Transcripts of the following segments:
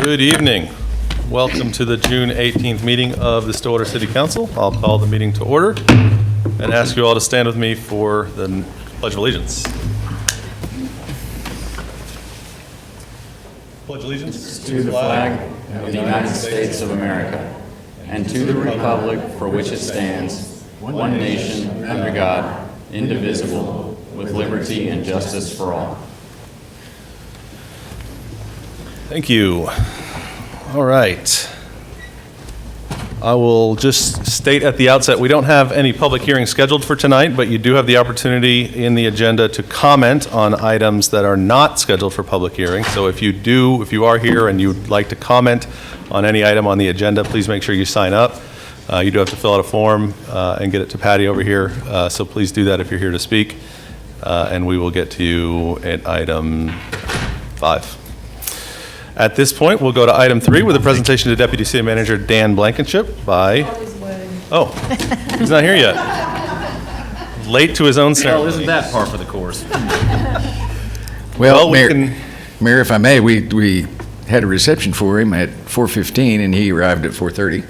Good evening. Welcome to the June 18th meeting of the Stillwater City Council. I'll call the meeting to order and ask you all to stand with me for the Pledge of Allegiance. Pledge allegiance to the flag of the United States of America and to the republic for which it stands, one nation, under God, indivisible, with liberty and justice for all. Thank you. All right. I will just state at the outset, we don't have any public hearings scheduled for tonight, but you do have the opportunity in the agenda to comment on items that are not scheduled for public hearing. So if you are here and you'd like to comment on any item on the agenda, please make sure you sign up. You do have to fill out a form and get it to Patty over here. So please do that if you're here to speak. And we will get to you at item 5. At this point, we'll go to item 3 with a presentation to Deputy City Manager Dan Blankenship by... Oh, he's not here yet. Late to his own ceremony. Well, isn't that par for the course? Well, Mayor, if I may, we had a reception for him at 4:15, and he arrived at 4:30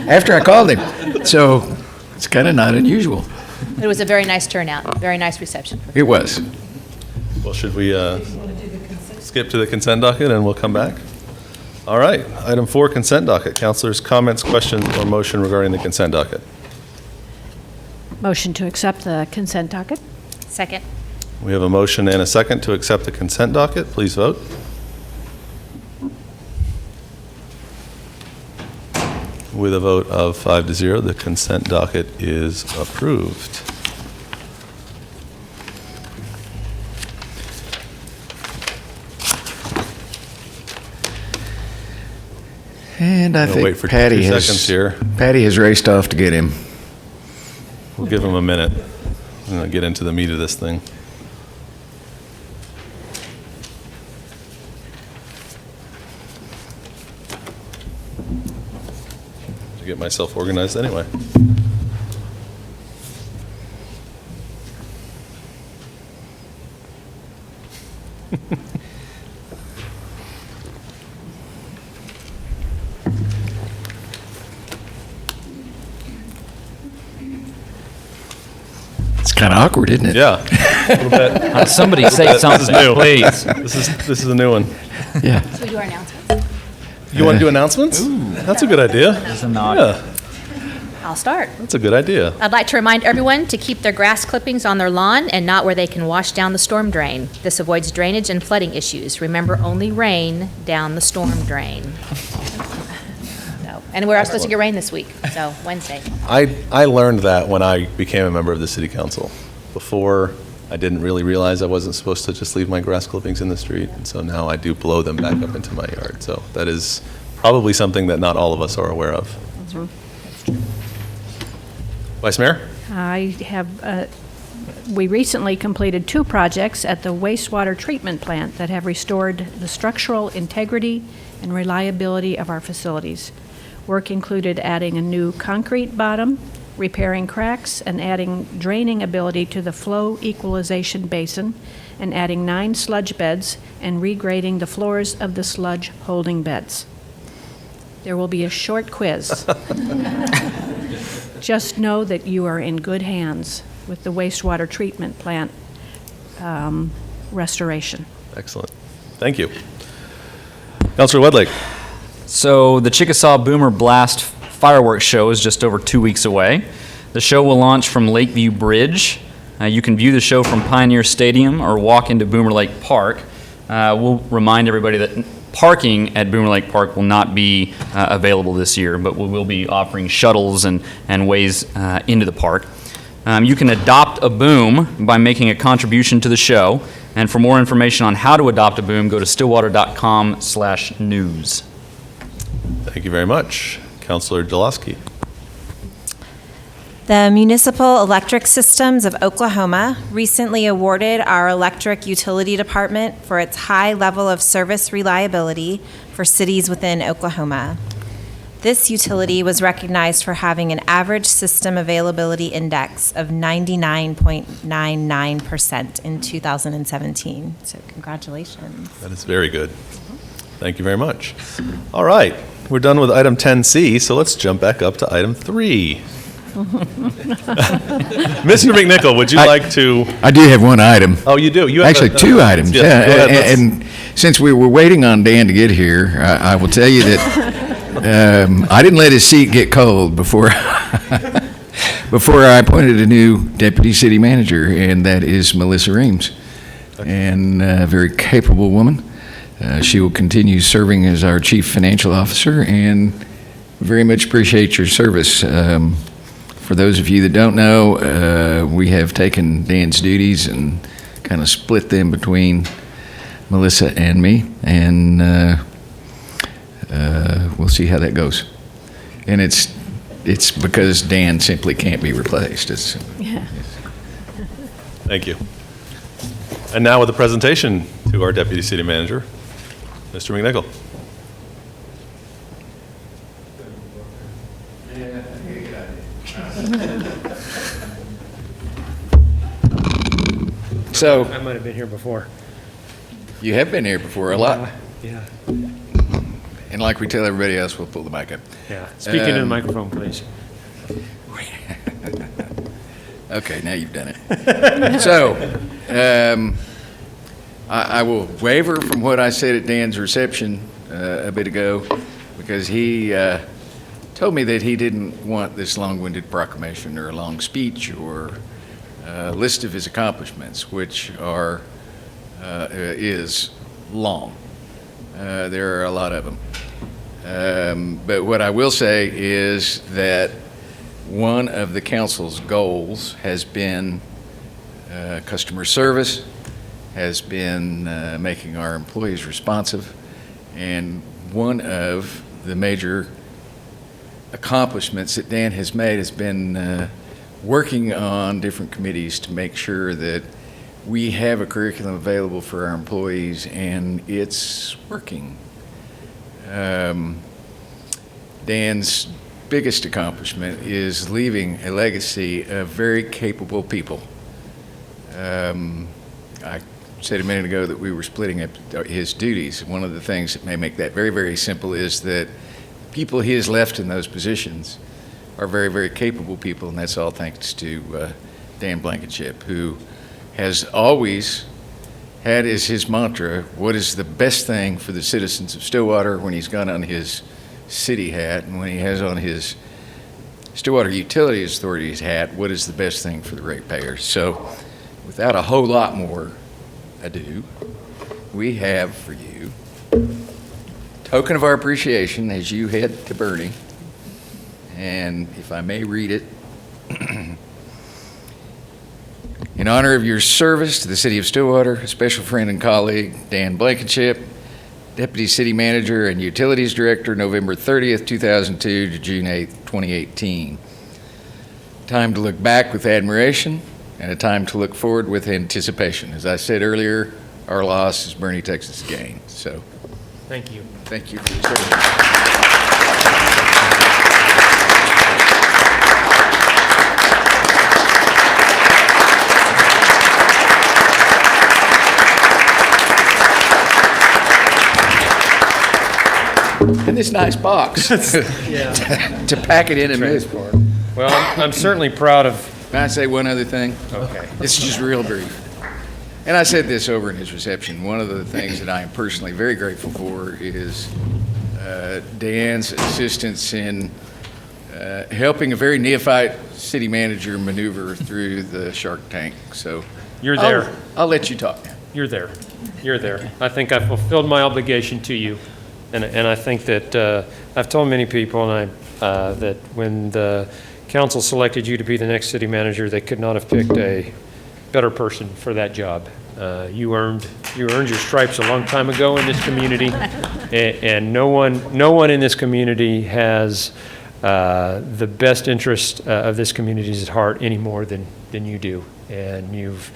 after I called him. So it's kind of not unusual. It was a very nice turnout, very nice reception. It was. Well, should we skip to the consent docket and we'll come back? All right, item 4, consent docket. Councilors, comments, questions, or motion regarding the consent docket? Motion to accept the consent docket. Second. We have a motion and a second to accept the consent docket. Please vote. With a vote of 5-0, the consent docket is approved. And I think wait for Patty 2 has seconds here. Patty has raced off to get him. We'll give him a minute. I'm going to get into the meat of this thing. To get myself organized anyway. It's kind of awkward, isn't it? Yeah, a little bit. Somebody say something, new. please. This is a new one. Yeah. Should we do our announcements? You want to do announcements? That's a good idea. There's a nod. Yeah, I'll start. that's a good idea. I'd like to remind everyone to keep their grass clippings on their lawn and not where they can wash down the storm drain. This avoids drainage and flooding issues. Remember, only rain down the storm drain. So, and we're supposed to get rain this week, so Wednesday. I learned that when I became a member of the city council. Before, I didn't really realize I wasn't supposed to just leave my grass clippings in the street, and so now I do blow them back up into my yard. So that is probably something that not all of us are aware of. Vice Mayor? I have, we recently completed 2 projects at the wastewater treatment plant that have restored the structural integrity and reliability of our facilities. Work included adding a new concrete bottom, repairing cracks, and adding draining ability to the flow equalization basin, and adding 9 sludge beds and regrading the floors of the sludge holding beds. There will be a short quiz. Just know that you are in good hands with the wastewater treatment plant restoration. Excellent. Thank you. Councilor Wedlake. So the Chickasaw Boomer Blast fireworks show is just over 2 weeks away. The show will launch from Lakeview Bridge. You can view the show from Pioneer Stadium or walk into Boomer Lake Park. We'll remind everybody that parking at Boomer Lake Park will not be available this year, but we will be offering shuttles and ways into the park. You can adopt a boom by making a contribution to the show. And for more information on how to adopt a boom, go to stillwater.com/news. Thank you very much. Councilor Jaloski. The Municipal Electric Systems of Oklahoma recently awarded our electric utility department for its high level of service reliability for cities within Oklahoma. This utility was recognized for having an average system availability index of 99.99% in 2017. So congratulations. That is very good. Thank you very much. All right, we're done with item 10C, so let's jump back up to item 3. Mr. McNichol, would you like to? I do have one item. Oh, you do? You have Actually, two items. Yes, Yeah, go ahead, let's- and since we were waiting on Dan to get here, I will tell you that I didn't let his seat get cold before before I appointed a new deputy city manager, and that is Melissa Reams, and a very capable woman. She will continue serving as our chief financial officer, and very much appreciate your service. For those of you that don't know, we have taken Dan's duties and kind of split them between Melissa and me, and we'll see how that goes. And it's because Dan simply can't be replaced. Thank you. And now with the presentation to our deputy city manager, Mr. McNichol. So, I might have been here before. you have been here before a lot, Yeah, and like we tell everybody else, we'll pull the mic up. yeah. Speak into the microphone, please. Okay, now you've done it. So, I will waver from what I said at Dan's reception a bit ago, because he told me that he didn't want this long-winded proclamation or a long speech or a list of his accomplishments, which is long. There are a lot of them. But what I will say is that one of the council's goals has been customer service, has been making our employees responsive, and one of the major accomplishments that Dan has made has been working on different committees to make sure that we have a curriculum available for our employees, and it's working. Dan's biggest accomplishment is leaving a legacy of very capable people. I said a minute ago that we were splitting up his duties. One of the things that may make that very, very simple is that people he has left in those positions are very, very capable people, and that's all thanks to Dan Blankenship, who has always had as his mantra, what is the best thing for the citizens of Stillwater, when he's got on his city hat, and when he has on his Stillwater Utilities Authority's hat, what is the best thing for the ratepayers? So without a whole lot more ado, we have for you token of our appreciation as you head to Bernie, and if I may read it, in honor of your service to the city of Stillwater, a special friend and colleague, Dan Blankenship, Deputy City Manager and Utilities Director, November 30th, 2002 to June 8th, 2018. Time to look back with admiration and a time to look forward with anticipation. As I said earlier, our loss is Bernie, Texas' gain. So Thank you. thank you for your service. In this nice box Yeah. to pack it in and move. Well, I'm certainly proud of, Can I say one other thing? okay. It's just real brief. And I said this over in his reception. One of the things that I am personally very grateful for is Dan's assistance in helping a very neophyte city manager maneuver through the Shark Tank. So You're there. I'll let you talk now. You're there. You're there. I think I fulfilled my obligation to you. And I think that I've told many people that when the council selected you to be the next city manager, they could not have picked a better person for that job. You earned your stripes a long time ago in this community, and no one in this community has the best interest of this community at heart any more than you do. And you've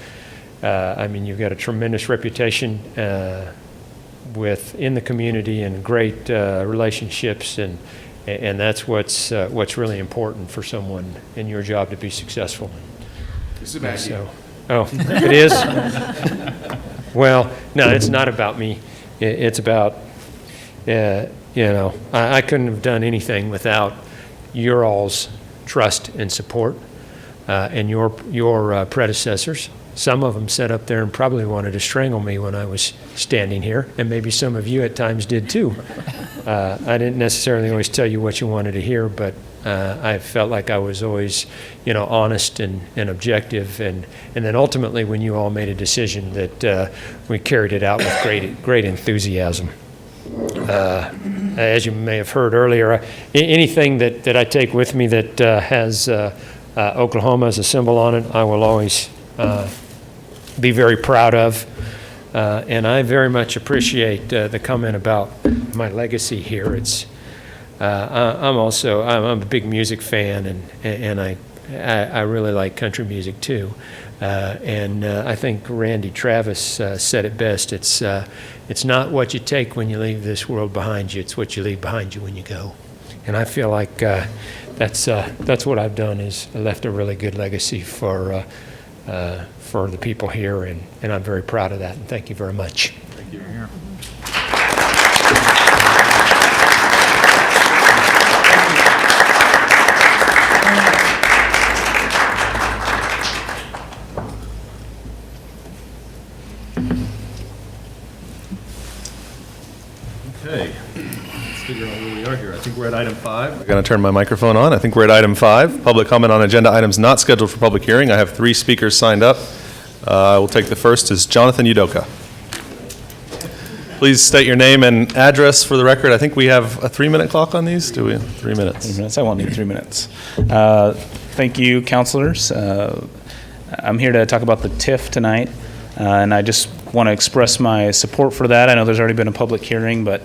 got a tremendous reputation within the community and great relationships, and that's what's really important for someone in your job to be successful. This is about So, oh, it is? Well, no, it's not about me. It's about I couldn't have done anything without your all's trust and support, and your predecessors. Some of them sat up there and probably wanted to strangle me when I was standing here, and maybe some of you at times did too. I didn't necessarily always tell you what you wanted to hear, but I felt like I was always, honest and objective, and then ultimately when you all made a decision that we carried it out with great enthusiasm. As you may have heard earlier, anything that I take with me that has Oklahoma as a symbol on it, I will always be very proud of. And I very much appreciate the comment about my legacy here. I'm a big music fan, and I really like country music too. And I think Randy Travis said it best. It's not what you take when you leave this world behind you. It's what you leave behind you when you go. And I feel like that's what I've done, is left a really good legacy for the people here, and I'm very proud of that. And thank you very much. Thank you. Okay, let's figure out where we are here. I think we're at item 5. I'm going to turn my microphone on. I think we're at item 5, public comment on agenda items not scheduled for public hearing. I have 3 speakers signed up. I will take the first is Jonathan Udoka. Please state your name and address for the record. I think we have a 3-minute clock on these. Do we? 3 minutes. 3 minutes. I won't need 3 minutes. Thank you, councilors. I'm here to talk about the TIF tonight, and I just want to express my support for that. I know there's already been a public hearing, but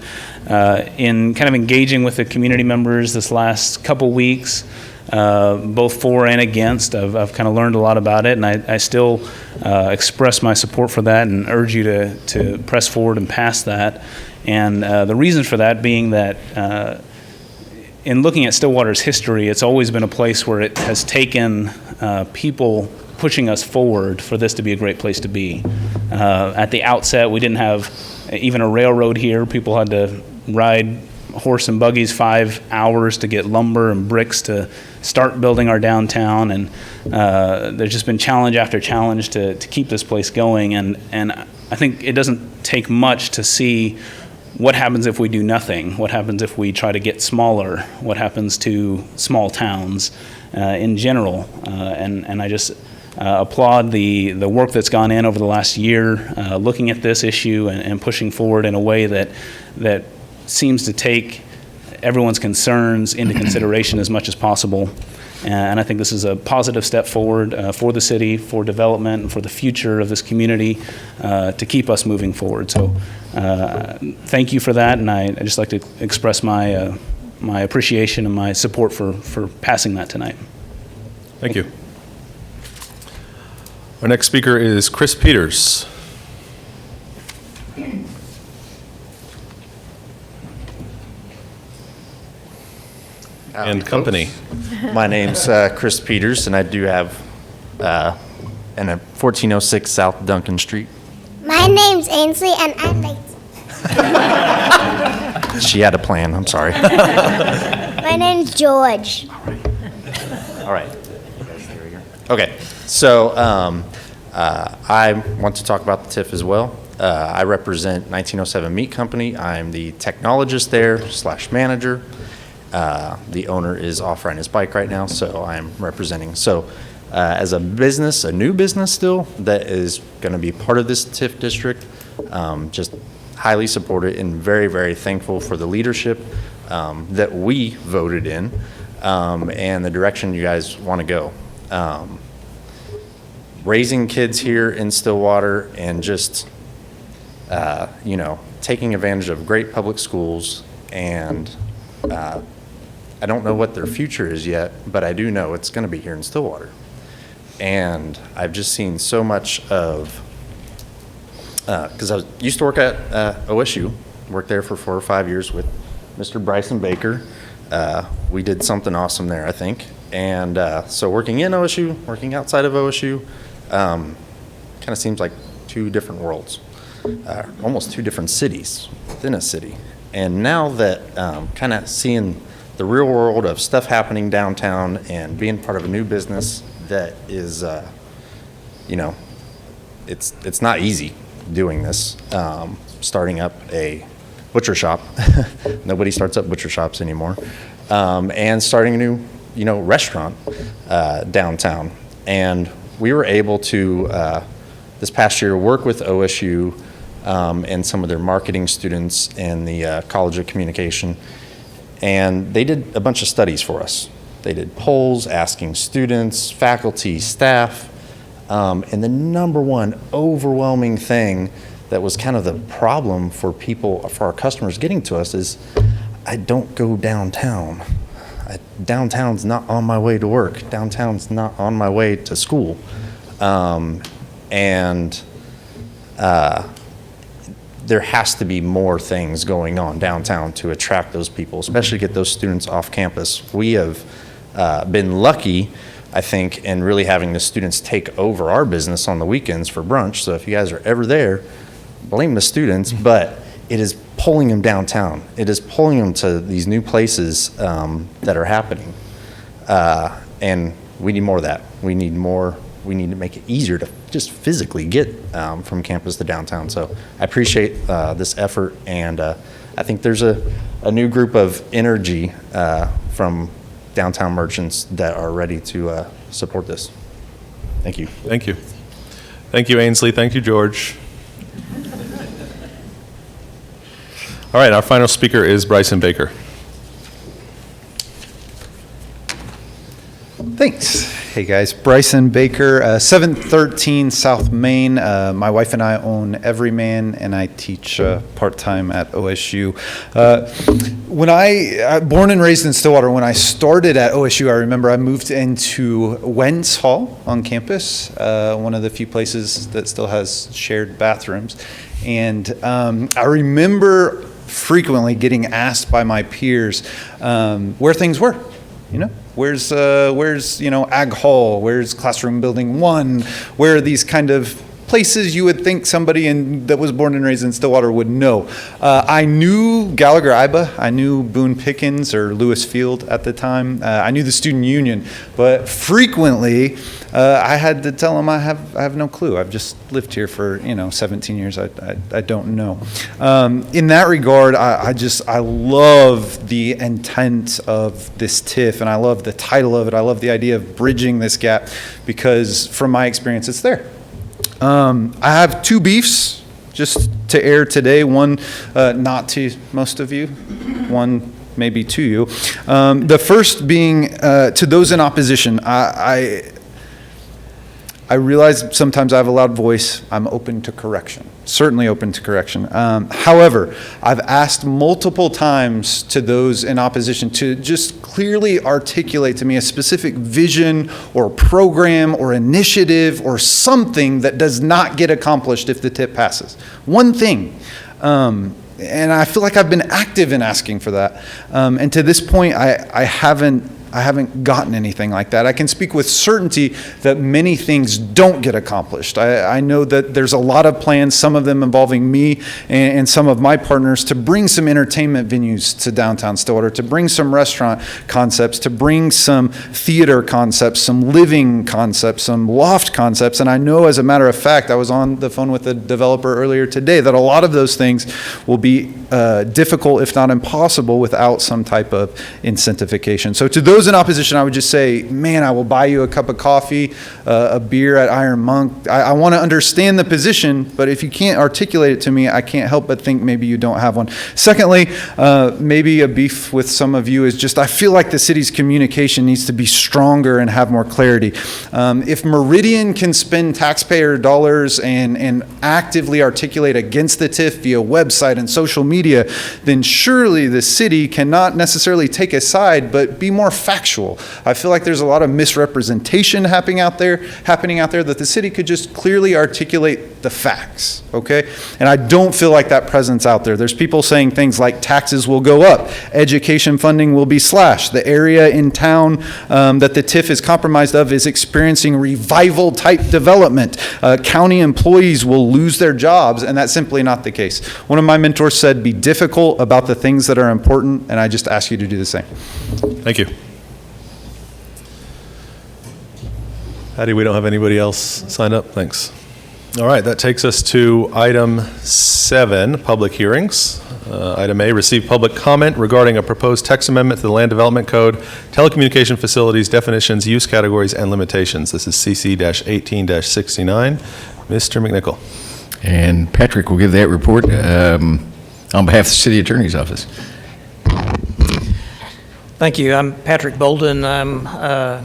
in kind of engaging with the community members this last couple weeks, both for and against, I've kind of learned a lot about it, and I still express my support for that and urge you to press forward and pass that. And the reasons for that being that in looking at Stillwater's history, it's always been a place where it has taken people pushing us forward for this to be a great place to be. At the outset, we didn't have even a railroad here. People had to ride horse and buggies 5 hours to get lumber and bricks to start building our downtown, and there's just been challenge after challenge to keep this place going, and I think it doesn't take much to see what happens if we do nothing, what happens if we try to get smaller, what happens to small towns in general, and I just applaud the work that's gone in over the last year, looking at this issue and pushing forward in a way that seems to take everyone's concerns into consideration as much as possible. And I think this is a positive step forward for the city, for development, and for the future of this community to keep us moving forward. So thank you for that, and I just like to express my appreciation and my support for passing that tonight. Thank you. Our next speaker is Chris Peters. And company. My name's Chris Peters, and I do have in a 1406 South Duncan Street. My name's Ainsley, and I'm late. She had a plan, I'm sorry. My name's George. All right. Okay, so I want to talk about the TIF as well. I represent 1907 Meat Company. I'm the technologist there / manager. The owner is off riding his bike right now, so I'm representing. So as a business, a new business still, that is going to be part of this TIF district, just highly support it and very, very thankful for the leadership that we voted in and the direction you guys want to go. Raising kids here in Stillwater and just, taking advantage of great public schools, and I don't know what their future is yet, but I do know it's going to be here in Stillwater. And I've just seen so much of, because I used to work at OSU, worked there for 4 or 5 years with Mr. Bryson Baker. We did something awesome there, I think. And so working in OSU, working outside of OSU, kind of seems like 2 different worlds, almost 2 different cities within a city. And now that kind of seeing the real world of stuff happening downtown and being part of a new business that is, it's not easy doing this, starting up a butcher shop. Nobody starts up butcher shops anymore. And starting a new, restaurant downtown. And we were able to, this past year, work with OSU and some of their marketing students and the College of Communication. And they did a bunch of studies for us. They did polls asking students, faculty, staff, and the number one overwhelming thing that was kind of the problem for people, for our customers getting to us is, I don't go downtown. Downtown's not on my way to work. Downtown's not on my way to school. There has to be more things going on downtown to attract those people, especially get those students off campus. We have been lucky, I think, in really having the students take over our business on the weekends for brunch. So if you guys are ever there, blame the students, but it is pulling them downtown. It is pulling them to these new places that are happening. And we need more of that. We need to make it easier to just physically get from campus to downtown. So I appreciate this effort, and I think there's a new group of energy from downtown merchants that are ready to support this. Thank you. Thank you. Thank you, Ainsley. Thank you, George. All right, our final speaker is Bryson Baker. Thanks. Hey guys, Bryson Baker, 713 South Main. My wife and I own Everyman, and I teach part-time at OSU. When born and raised in Stillwater, when I started at OSU, I remember I moved into Wentz Hall on campus, one of the few places that still has shared bathrooms. And I remember frequently getting asked by my peers where things were, Where's Ag Hall? Where's Classroom Building 1? Where are these kind of places you would think somebody that was born and raised in Stillwater would know? I knew Gallagher-Iba. I knew Boone Pickens or Lewis Field at the time. I knew the Student Union, but frequently I had to tell them I have no clue. I've just lived here for 17 years. I don't know. In that regard, I love the intent of this TIF, and I love the title of it. I love the idea of bridging this gap because, from my experience, it's there. I have two beefs just to air today. One not to most of you, one maybe to you. The first being to those in opposition. I realize sometimes I have a loud voice. I'm open to correction, certainly open to correction. However, I've asked multiple times to those in opposition to just clearly articulate to me a specific vision or program or initiative or something that does not get accomplished if the TIP passes. One thing. And I feel like I've been active in asking for that. And to this point, I haven't gotten anything like that. I can speak with certainty that many things don't get accomplished. I know that there's a lot of plans, some of them involving me and some of my partners, to bring some entertainment venues to downtown Stillwater, to bring some restaurant concepts, to bring some theater concepts, some living concepts, some loft concepts. And I know, as a matter of fact, I was on the phone with a developer earlier today, that a lot of those things will be difficult, if not impossible, without some type of incentivization. So to those in opposition, I would just say, man, I will buy you a cup of coffee, a beer at Iron Monk. I want to understand the position, but if you can't articulate it to me, I can't help but think maybe you don't have one. Secondly, maybe a beef with some of you is just, I feel like the city's communication needs to be stronger and have more clarity. If Meridian can spend taxpayer dollars and actively articulate against the TIF via website and social media, then surely the city cannot necessarily take a side, but be more factual. I feel like there's a lot of misrepresentation happening out there that the city could just clearly articulate the facts, okay? And I don't feel like that presence out there. There's people saying things like taxes will go up, education funding will be slashed, the area in town that the TIF is compromised of is experiencing revival type development. County employees will lose their jobs, and that's simply not the case. One of my mentors said, be difficult about the things that are important, and I just ask you to do the same. Thank you. Patty, we don't have anybody else signed up? Thanks. All right, that takes us to item 7, public hearings. Item A, receive public comment regarding a proposed text amendment to the Land Development Code, telecommunication facilities, definitions, use categories, and limitations. This is CC-18-69. Mr. McNichol. And Patrick will give that report on behalf of the City Attorney's Office. Thank you. I'm Patrick Bolden. I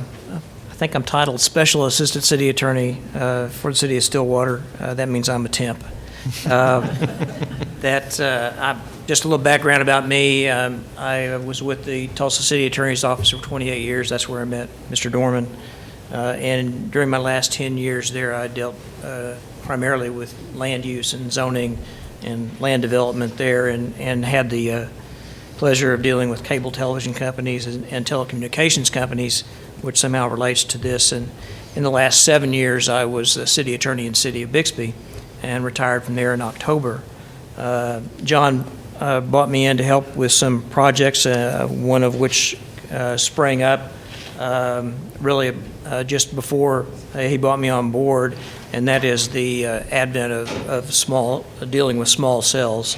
think I'm titled Special Assistant City Attorney for the City of Stillwater. That means I'm a temp. Just a little background about me. I was with the Tulsa City Attorney's Office for 28 years. That's where I met Mr. Dorman. And during my last 10 years there, I dealt primarily with land use and zoning and land development there, and had the pleasure of dealing with cable television companies and telecommunications companies, which somehow relates to this. And in the last 7 years, I was the city attorney in the city of Bixby and retired from there in October. John brought me in to help with some projects, one of which sprang up really just before he brought me on board, and that is the advent of dealing with small cells.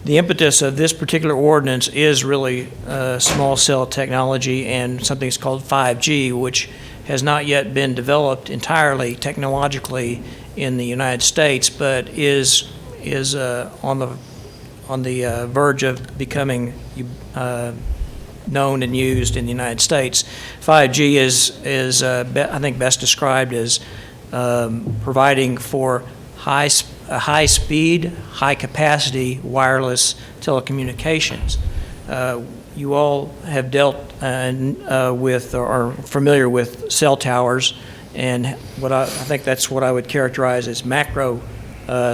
The impetus of this particular ordinance is really small cell technology and something that's called 5G, which has not yet been developed entirely technologically in the United States, but is on the verge of becoming known and used in the United States. 5G is I think best described as providing for high speed, high capacity wireless telecommunications. You all have dealt with or are familiar with cell towers, and I think that's what I would characterize as macro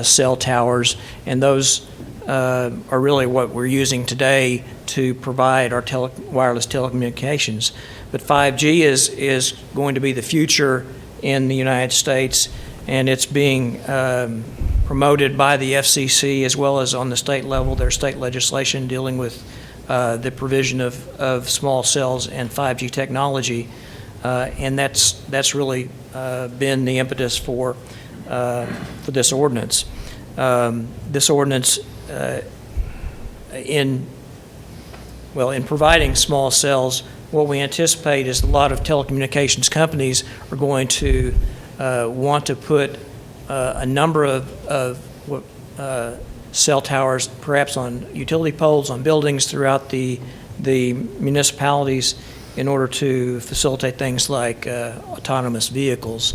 cell towers, and those are really what we're using today to provide our wireless telecommunications. But 5G is going to be the future in the United States, and it's being promoted by the FCC as well as on the state level. There's state legislation dealing with the provision of small cells and 5G technology, and that's really been the impetus for this ordinance. This ordinance, in providing small cells, what we anticipate is a lot of telecommunications companies are going to want to put a number of cell towers, perhaps on utility poles, on buildings throughout the municipalities, in order to facilitate things like autonomous vehicles,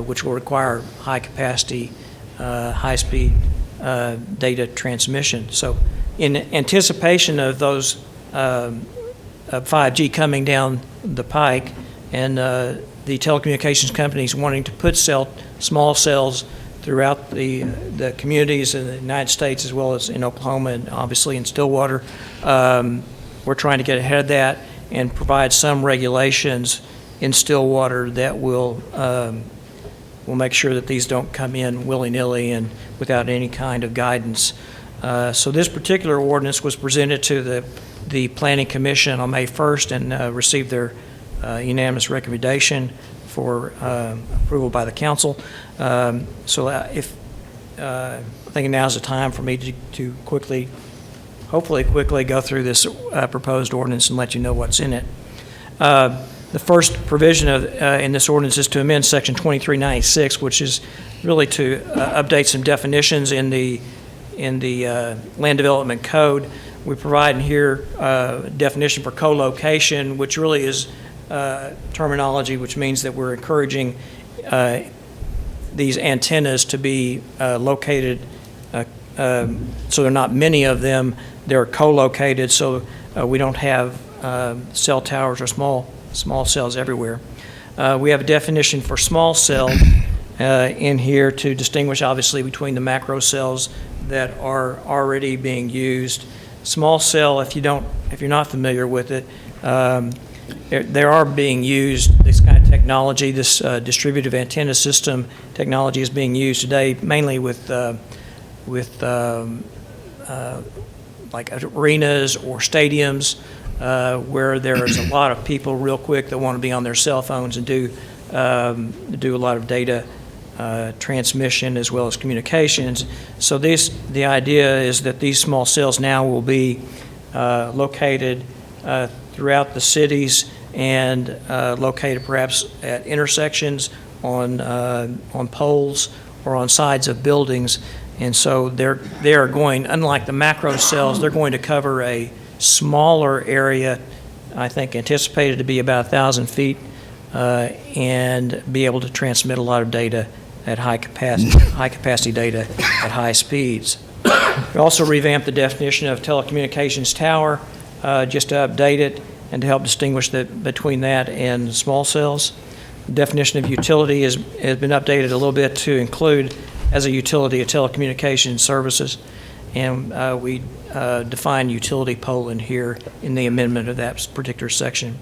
which will require high capacity, high speed data transmission. So in anticipation of those of 5G coming down the pike, and the telecommunications companies wanting to put small cells throughout the communities in the United States as well as in Oklahoma and obviously in Stillwater, we're trying to get ahead of that and provide some regulations in Stillwater that will make sure that these don't come in willy-nilly and without any kind of guidance. So this particular ordinance was presented to the Planning Commission on May 1st and received their unanimous recommendation for approval by the council. So I think now is the time for me to hopefully quickly go through this proposed ordinance and let you know what's in it. The first provision in this ordinance is to amend Section 2396, which is really to update some definitions in the Land Development Code. We provide in here a definition for co-location, which really is terminology which means that we're encouraging these antennas to be located so there are not many of them. They're co-located, so we don't have cell towers or small cells everywhere. We have a definition for small cell in here to distinguish, obviously, between the macro cells that are already being used. Small cell, if you're not familiar with it, they are being used. This kind of technology, this distributive antenna system technology, is being used today mainly with like arenas or stadiums where there is a lot of people real quick that want to be on their cell phones and do a lot of data transmission as well as communications. So the idea is that these small cells now will be located throughout the cities and located perhaps at intersections, on poles, or on sides of buildings. And so they are going, unlike the macro cells, they're going to cover a smaller area, I think anticipated to be about 1,000 feet, and be able to transmit a lot of data at high capacity data at high speeds. We also revamped the definition of telecommunications tower, just to update it and to help distinguish between that and small cells. The definition of utility has been updated a little bit to include as a utility of telecommunications services, and we define utility pole in here in the amendment of that particular section.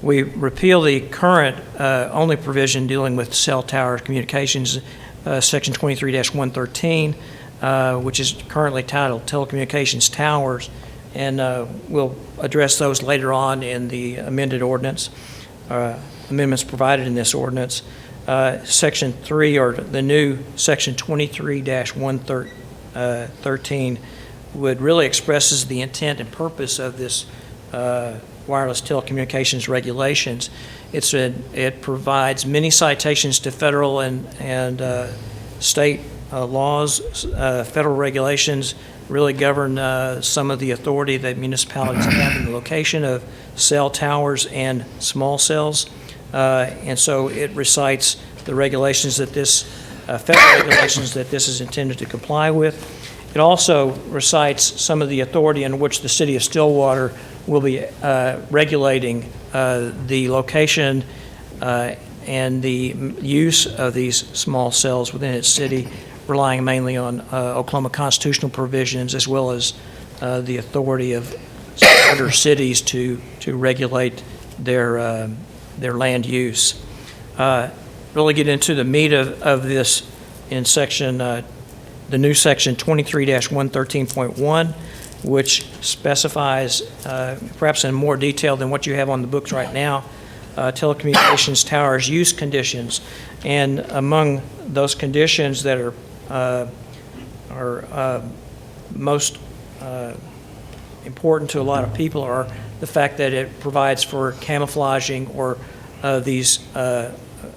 We repeal the current only provision dealing with cell tower communications, section 23-113, which is currently titled telecommunications towers, and we'll address those later on in the amended ordinance, amendments provided in this ordinance. Section 3, or the new section 23-113, would really expresses the intent and purpose of this wireless telecommunications regulations. It provides many citations to federal and state laws. Federal regulations really govern some of the authority that municipalities have in the location of cell towers and small cells. And so it recites the regulations that federal regulations that this is intended to comply with. It also recites some of the authority in which the city of Stillwater will be regulating the location and the use of these small cells within its city, relying mainly on Oklahoma constitutional provisions as well as the authority of other cities to regulate their land use. Really get into the meat of this in the new section 23-113.1, which specifies, perhaps in more detail than what you have on the books right now, telecommunications towers use conditions. And among those conditions that are most important to a lot of people are the fact that it provides for camouflaging, or these are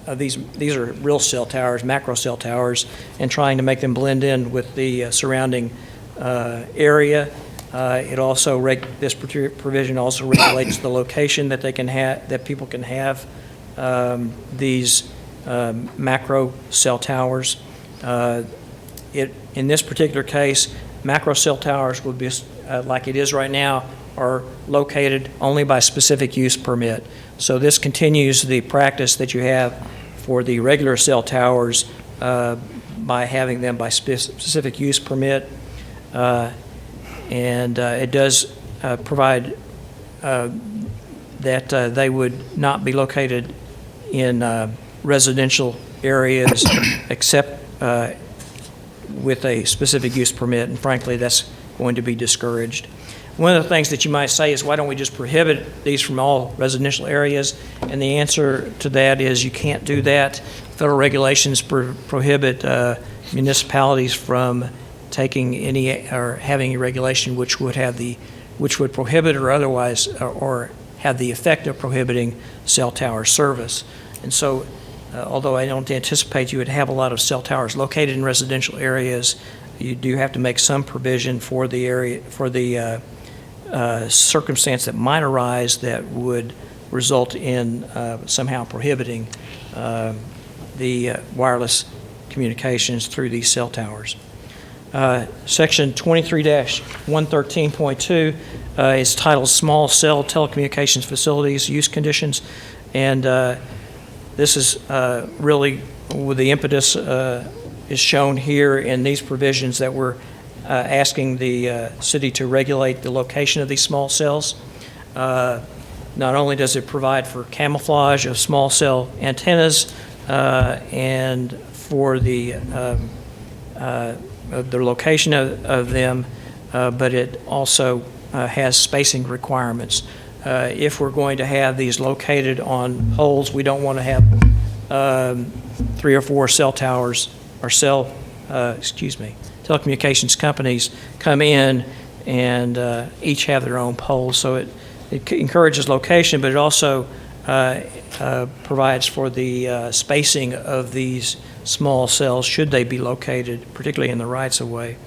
real cell towers, macro cell towers, and trying to make them blend in with the surrounding area. It also this provision also regulates the location that they can have, that people can have these macro cell towers. In this particular case, macro cell towers would be like it is right now, are located only by specific use permit. So this continues the practice that you have for the regular cell towers by having them by specific use permit. And it does provide that they would not be located in residential areas except with a specific use permit, and frankly, that's going to be discouraged. One of the things that you might say is, why don't we just prohibit these from all residential areas? And the answer to that is you can't do that. Federal regulations prohibit municipalities from taking any or having a regulation which would prohibit or otherwise or have the effect of prohibiting cell tower service. And so, although I don't anticipate you would have a lot of cell towers located in residential areas, you do have to make some provision for the area, for the circumstance that might arise that would result in somehow prohibiting the wireless communications through these cell towers. Section 23-113.2 is titled Small Cell Telecommunications Facilities Use Conditions, and this is really with the impetus is shown here in these provisions that we're asking the city to regulate the location of these small cells. Not only does it provide for camouflage of small cell antennas and for the location of them, but it also has spacing requirements. If we're going to have these located on poles, we don't want to have 3 or 4 cell towers or telecommunications companies come in and each have their own poles. So it encourages location, but it also provides for the spacing of these small cells should they be located, particularly in the rights-of-way.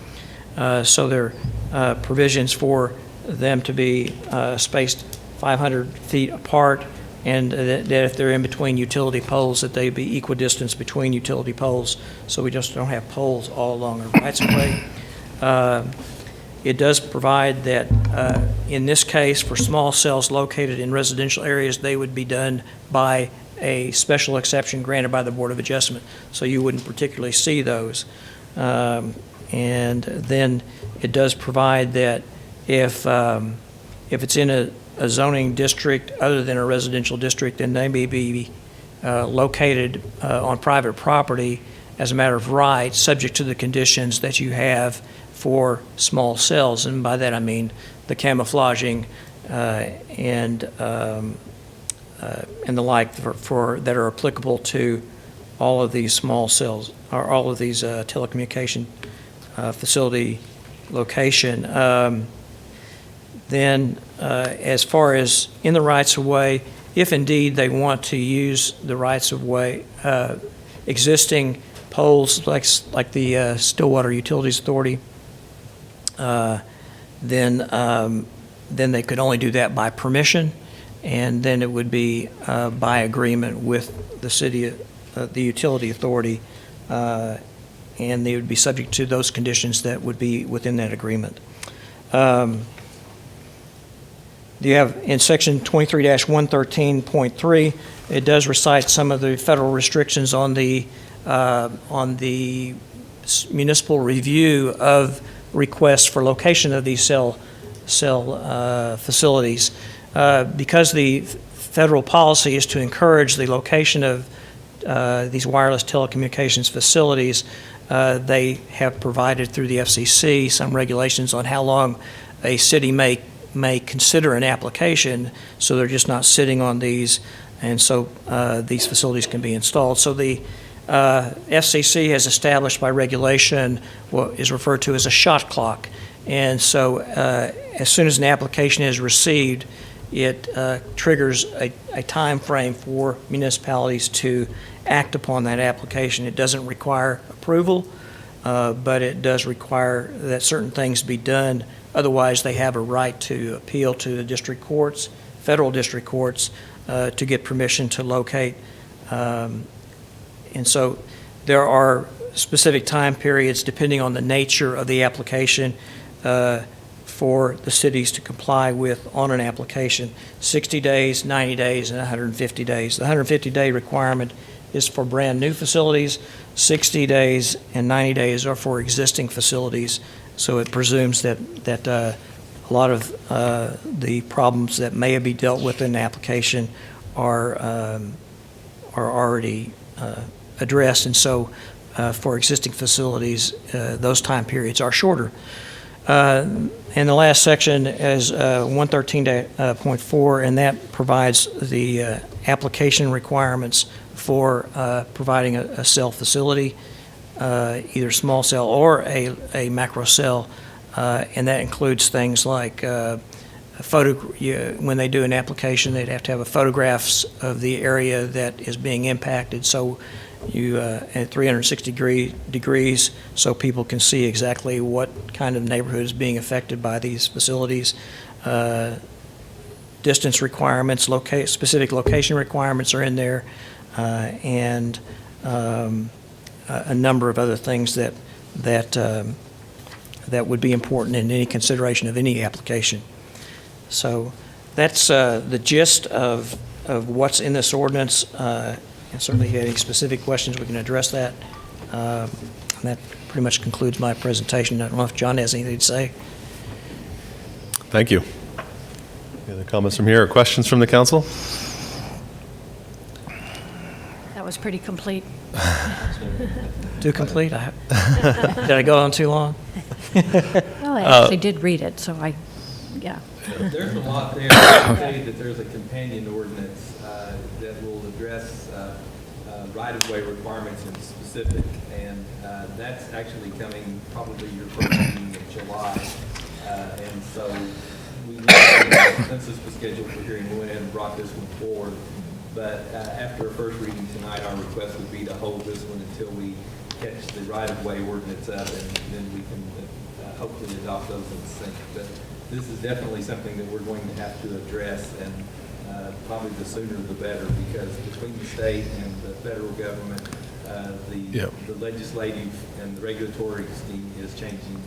So there are provisions for them to be spaced 500 feet apart, and that if they're in between utility poles, that they be equidistant between utility poles, so we just don't have poles all along the rights-of-way. It does provide that in this case, for small cells located in residential areas, they would be done by a special exception granted by the Board of Adjustment, so you wouldn't particularly see those. And then it does provide that if it's in a zoning district other than a residential district, then they may be located on private property as a matter of right, subject to the conditions that you have for small cells. And by that I mean the camouflaging and the like for that are applicable to all of these small cells or all of these telecommunication facility location. Then as far as in the rights-of-way, if indeed they want to use the rights-of-way, existing poles like the Stillwater Utilities Authority, then they could only do that by permission, and then it would be by agreement with the city, the utility authority, and they would be subject to those conditions that would be within that agreement. You have in section 23-113.3, it does recite some of the federal restrictions on the municipal review of requests for location of these cell facilities. Because the federal policy is to encourage the location of these wireless telecommunications facilities, they have provided through the FCC some regulations on how long a city may consider an application, so they're just not sitting on these, and so these facilities can be installed. So the FCC has established by regulation what is referred to as a shot clock, and so as soon as an application is received, it triggers a time frame for municipalities to act upon that application. It doesn't require approval, but it does require that certain things be done. Otherwise, they have a right to appeal to the district courts, federal district courts, to get permission to locate. And so there are specific time periods depending on the nature of the application for the cities to comply with on an application: 60 days, 90 days, and 150 days. The 150-day requirement is for brand new facilities. 60 days and 90 days are for existing facilities. So it presumes that a lot of the problems that may be dealt with in the application are already addressed, and so for existing facilities, those time periods are shorter. And the last section is 113.4, and that provides the application requirements for providing a cell facility, either small cell or a macro cell, and that includes things like when they do an application, they'd have to have photographs of the area that is being impacted, so you at 360 degrees, so people can see exactly what kind of neighborhood is being affected by these facilities. Distance requirements, specific location requirements are in there, and a number of other things that that would be important in any consideration of any application. So that's the gist of what's in this ordinance. And certainly if you have any specific questions, we can address that. And that pretty much concludes my presentation. I don't know if John has anything to say. Thank you. Any other comments from here or questions from the council? That was pretty complete. Too complete? Did I go on too long? Well, I actually did read it, so yeah. There's a lot there. I would say that there's a companion ordinance that will address right-of-way requirements in specific, and that's actually coming probably your first meeting in July. And so since this was scheduled for hearing, we went ahead and brought this one forward. But after a first reading tonight, our request would be to hold this one until we catch the right-of-way ordinance up, and then we can hopefully adopt those in sync. But this is definitely something that we're going to have to address, and probably the sooner the better, because between the state and the federal government, the legislative and the regulatory scheme is changing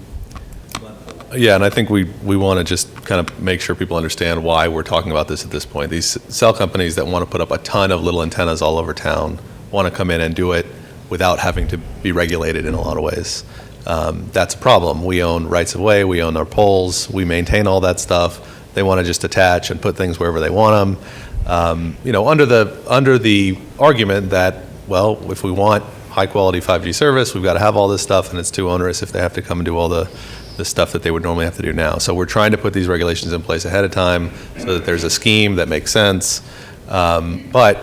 monthly. Yeah, and I think we want to just kind of make sure people understand why we're talking about this at this point. These cell companies that want to put up a ton of little antennas all over town want to come in and do it without having to be regulated in a lot of ways. That's a problem. We own rights of way, we own our poles, we maintain all that stuff. They want to just attach and put things wherever they want them. Under the argument that, well, if we want high quality 5G service, we've got to have all this stuff, and it's too onerous if they have to come and do all the stuff that they would normally have to do now. So we're trying to put these regulations in place ahead of time so that there's a scheme that makes sense. But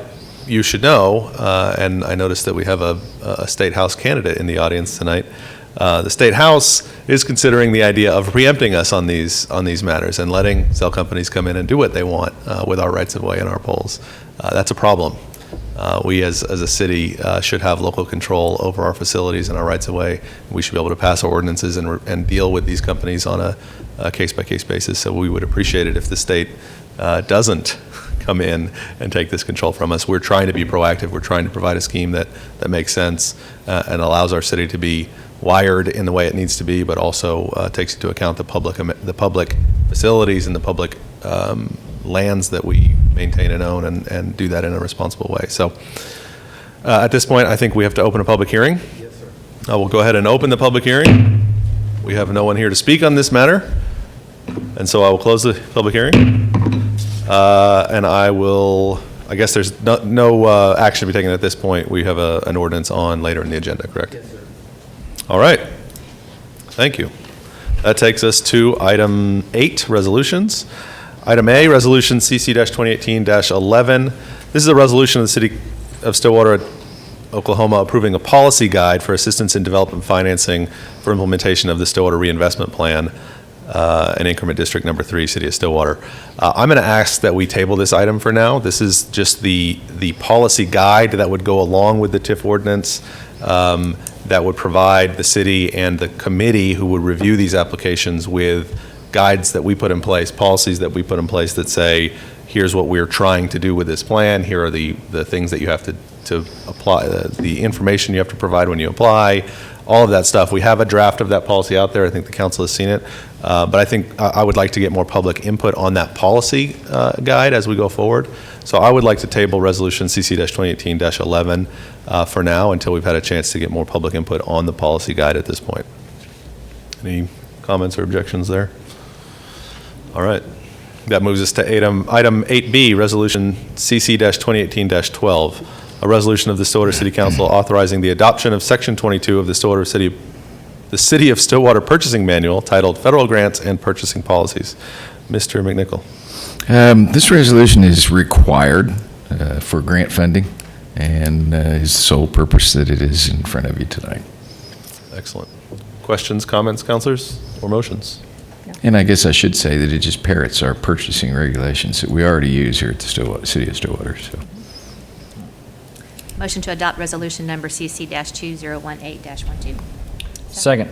you should know, and I noticed that we have a State House candidate in the audience tonight. The State House is considering the idea of preempting us on these matters and letting cell companies come in and do what they want with our rights of way and our poles. That's a problem. We as a city should have local control over our facilities and our rights of way. We should be able to pass ordinances and deal with these companies on a case-by-case basis. So we would appreciate it if the state doesn't come in and take this control from us. We're trying to be proactive. We're trying to provide a scheme that makes sense and allows our city to be wired in the way it needs to be, but also takes into account the public facilities and the public lands that we maintain and own, and do that in a responsible way. So at this point, I think we have to open a public hearing. Yes, sir. I will go ahead and open the public hearing. We have no one here to speak on this matter, and so I will close the public hearing. And I guess there's no action to be taken at this point. We have an ordinance on later in the agenda, correct? Yes, sir. All right. Thank you. That takes us to item 8, resolutions. Item A, resolution CC-2018-11. This is a resolution of the City of Stillwater, Oklahoma, approving a policy guide for assistance in development financing for implementation of the Stillwater Reinvestment Plan in increment district number 3, City of Stillwater. I'm going to ask that we table this item for now. This is just the policy guide that would go along with the TIF ordinance, that would provide the city and the committee who would review these applications with guides that we put in place, policies that we put in place that say, here's what we're trying to do with this plan, here are the things that you have to apply, the information you have to provide when you apply, all of that stuff. We have a draft of that policy out there. I think the council has seen it. But I think I would like to get more public input on that policy guide as we go forward. So I would like to table resolution CC-2018-11 for now until we've had a chance to get more public input on the policy guide at this point. Any comments or objections there? All right. That moves us to item 8B, resolution CC-2018-12. A resolution of the Stillwater City Council authorizing the adoption of Section 22 of the City of Stillwater Purchasing Manual titled Federal Grants and Purchasing Policies. Mr. McNichol. This resolution is required for grant funding and is the sole purpose that it is in front of you tonight. Excellent. Questions, comments, councilors, or motions? And I guess I should say that it just parrots our purchasing regulations that we already use here at the City of Stillwater. So. Motion to adopt resolution number CC-2018-12. Second.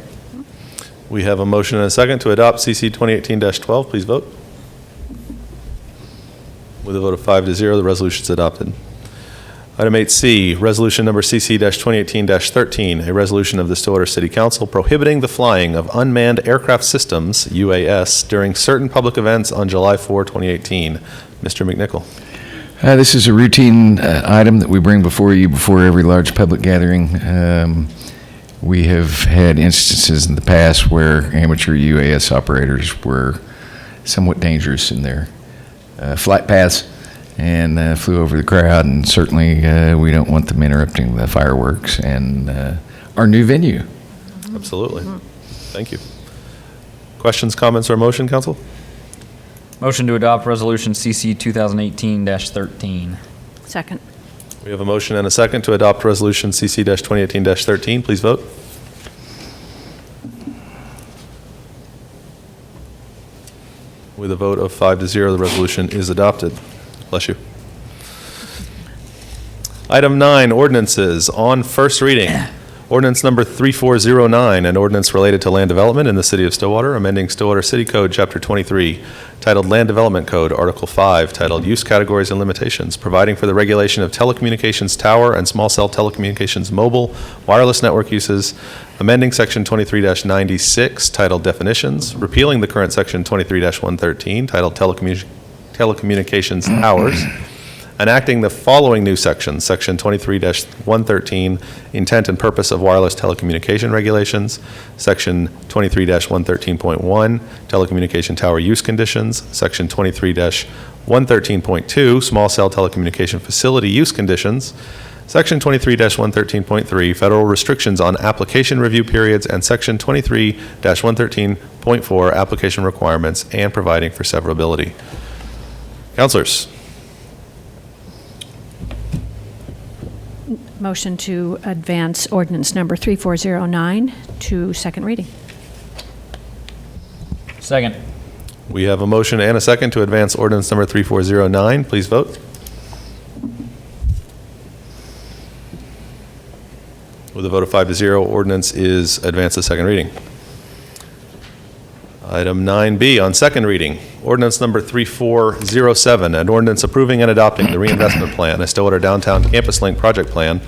We have a motion and a second to adopt CC 2018-12. Please vote. With a vote of 5-0, the resolution is adopted. Item 8C, resolution number CC-2018-13, a resolution of the Stillwater City Council prohibiting the flying of unmanned aircraft systems, UAS, during certain public events on July 4, 2018. Mr. McNichol. This is a routine item that we bring before you before every large public gathering. We have had instances in the past where amateur UAS operators were somewhat dangerous in their flight paths and flew over the crowd, and certainly we don't want them interrupting the fireworks and our new venue. Absolutely. Thank you. Questions, comments, or motion, council? Motion to adopt resolution CC 2018-13. Second. We have a motion and a second to adopt resolution CC-2018-13. Please vote. With a vote of 5-0, the resolution is adopted. Bless you. Item 9, ordinances on first reading. Ordinance number 3409, an ordinance related to land development in the city of Stillwater, amending Stillwater City Code, Chapter 23, titled Land Development Code, Article 5, titled Use Categories and Limitations, providing for the regulation of telecommunications tower and small cell telecommunications mobile wireless network uses, amending Section 23-96, titled Definitions, repealing the current Section 23-113, titled Telecommunications Towers, enacting the following new sections, Section 23-113, Intent and Purpose of Wireless Telecommunication Regulations, Section 23-113.1, Telecommunication Tower Use Conditions, Section 23-113.2, Small Cell Telecommunication Facility Use Conditions, Section 23-113.3, Federal Restrictions on Application Review Periods, and Section 23-113.4, Application Requirements, and providing for severability. Councilors. Motion to advance ordinance number 3409 to second reading. Second. We have a motion and a second to advance ordinance number 3409. Please vote. With a vote of 5-0, ordinance is advanced to second reading. Item 9B on second reading, ordinance number 3407, an ordinance approving and adopting the reinvestment plan, a Stillwater Downtown Campus Link project plan,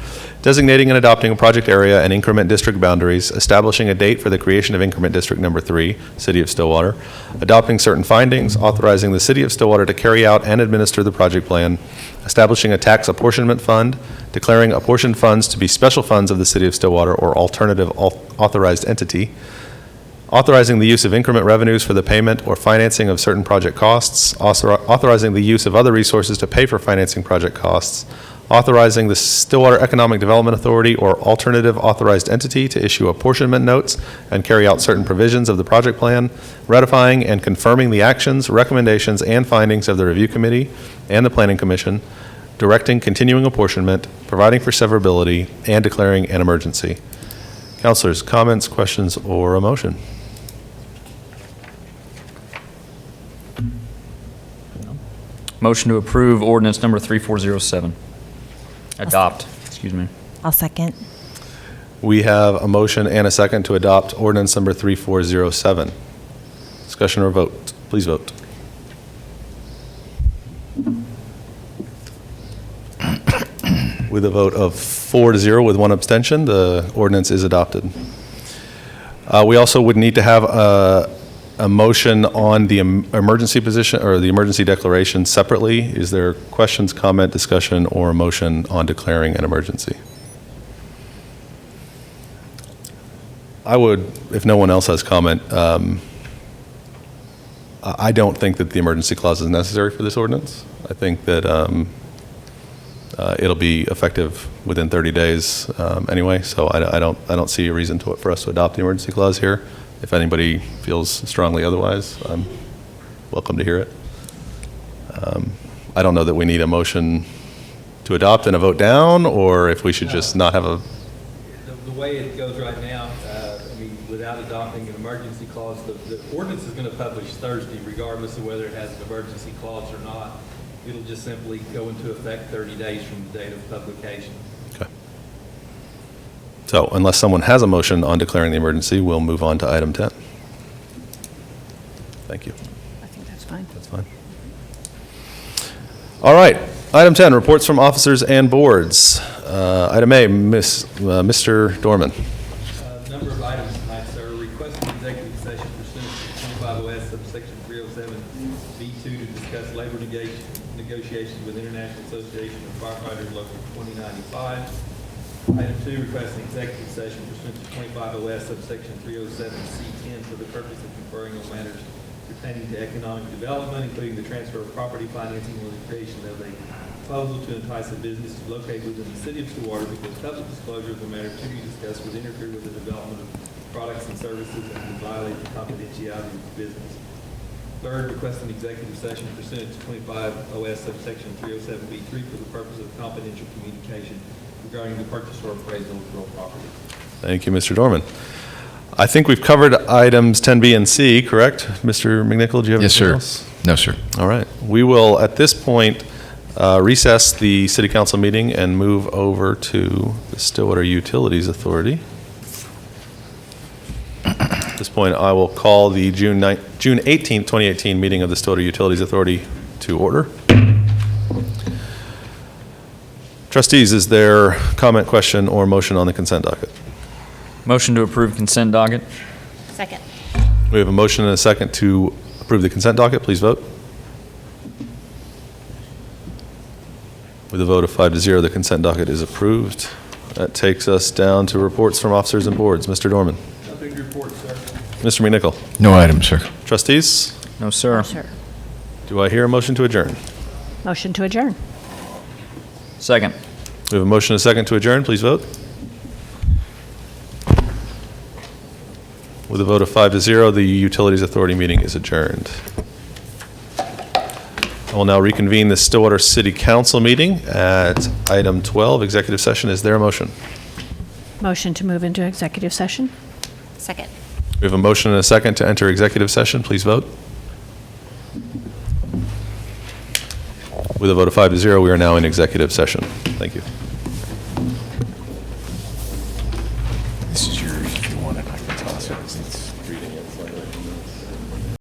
designating and adopting a project area and increment district boundaries, establishing a date for the creation of increment district number 3, City of Stillwater, adopting certain findings, authorizing the City of Stillwater to carry out and administer the project plan, establishing a tax apportionment fund, declaring apportioned funds to be special funds of the City of Stillwater or alternative authorized entity, authorizing the use of increment revenues for the payment or financing of certain project costs, authorizing the use of other resources to pay for financing project costs, authorizing the Stillwater Economic Development Authority or alternative authorized entity to issue apportionment notes and carry out certain provisions of the project plan, ratifying and confirming the actions, recommendations, and findings of the Review Committee and the Planning Commission, directing continuing apportionment, providing for severability, and declaring an emergency. Councilors, comments, questions, or a motion? Motion to approve ordinance number 3407. Adopt, excuse me. I'll second. We have a motion and a second to adopt ordinance number 3407. Discussion or vote? Please vote. With a vote of 4-0 with one abstention, the ordinance is adopted. We also would need to have a motion on the emergency position or the emergency declaration separately. Is there questions, comment, discussion, or a motion on declaring an emergency? I would, if no one else has comment, I don't think that the emergency clause is necessary for this ordinance. I think that it'll be effective within 30 days anyway, so I don't see a reason for us to adopt the emergency clause here. If anybody feels strongly otherwise, I'm welcome to hear it. I don't know that we need a motion to adopt and a vote down, or if we should just not have a... The way it goes right now, I mean, without adopting an emergency clause, the ordinance is going to publish Thursday, regardless of whether it has an emergency clause or not. It'll just simply go into effect 30 days from the date of publication. Okay. So unless someone has a motion on declaring the emergency, we'll move on to item 10. Thank you. I think that's fine. That's fine. All right. Item 10, reports from officers and boards. Item A, Mr. Dorman. Number of items tonight, sir. Requesting executive session pursuant to 25 OS subsection 307B2 to discuss labor negotiations with International Association of Firefighters Local 2095. Item 2, requesting executive session pursuant to 25 OS subsection 307C10 for the purpose of conferring on matters pertaining to economic development, including the transfer of property financing or the creation of a proposal to entice a business to locate within the city of Stillwater because public disclosure of the matter to be discussed would interfere with the development of products and services and would violate the confidentiality of the business. Third, requesting executive session pursuant to 25 OS subsection 307B3 for the purpose of confidential communication regarding the purchase or appraisal of real property. Thank you, Mr. Dorman. I think we've covered items 10B and C, correct? Mr. McNichol, do you have anything else? No, sir. All right. We will, at this point, recess the city council meeting and move over to the Stillwater Utilities Authority. At this point, I will call the June 18th, 2018 meeting of the Stillwater Utilities Authority to order. Trustees, is there comment, question, or motion on the consent docket? Motion to approve consent docket. Second. We have a motion and a second to approve the consent docket. Please vote. With a vote of 5-0, the consent docket is approved. That takes us down to reports from officers and boards. Mr. Dorman. Nothing to report, sir. Mr. McNichol. No item, sir. Trustees, No, sir. Sir. do I hear a motion to adjourn? Motion to adjourn. Second. We have a motion and a second to adjourn. Please vote. With a vote of 5-0, the Utilities Authority meeting is adjourned. I will now reconvene the Stillwater City Council meeting at item 12, executive session. Is there a motion? Motion to move into executive session. Second. We have a motion and a second to enter executive session. Please vote. With a vote of 5-0, we are now in executive session. Thank you.